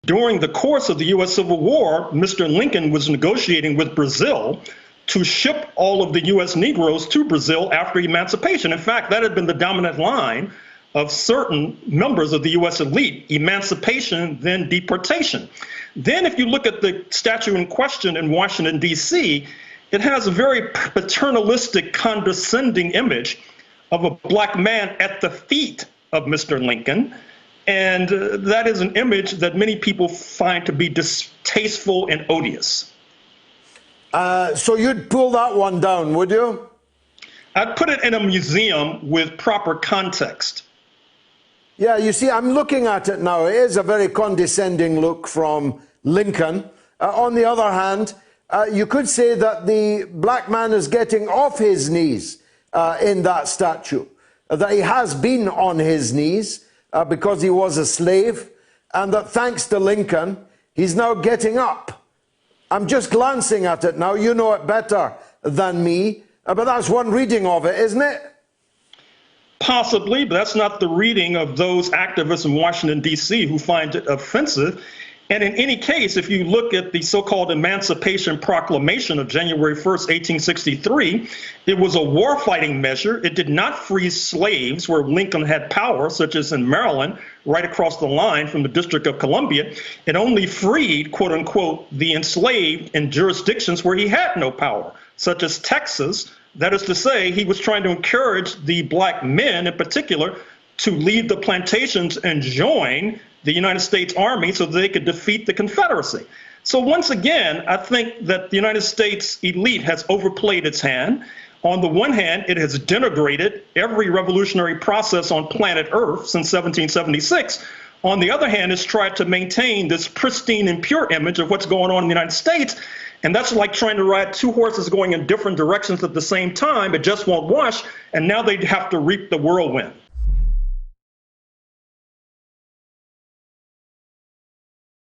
During the course of the U.S. Civil War, Mr. Lincoln was negotiating with Brazil to ship all of the U.S. Negroes to Brazil after emancipation. In fact, that had been the dominant line of certain members of the U.S. elite: emancipation, then deportation. Then if you look at the statue in question in Washington, D.C., it has a very paternalistic, condescending image of a black man at the feet of Mr. Lincoln. And that is an image that many people find to be distasteful and odious. So you'd pull that one down, would you? I'd put it in a museum with proper context. Yeah, you see, I'm looking at it now. It is a very condescending look from Lincoln. On the other hand, you could say that the black man is getting off his knees in that statue, that he has been on his knees because he was a slave, and that thanks to Lincoln, he's now getting up. I'm just glancing at it now. You know it better than me, but that's one reading of it, isn't it? Possibly, but that's not the reading of those activists in Washington, D.C. who find it offensive. And in any case, if you look at the so-called Emancipation Proclamation of January 1st, 1863, it was a war-fighting measure. It did not free slaves where Lincoln had power, such as in Maryland, right across the line from the District of Columbia. It only freed, quote unquote, the enslaved in jurisdictions where he had no power, such as Texas. That is to say, he was trying to encourage the black men in particular to leave the plantations and join the United States Army so that they could defeat the Confederacy. So once again, I think that the United States elite has overplayed its hand. On the one hand, it has denigrated every revolutionary process on planet Earth since 1776. On the other hand, it's tried to maintain this pristine and pure image of what's going on in the United States. And that's like trying to ride two horses going in different directions at the same time. It just won't wash. And now they have to reap the whirlwind.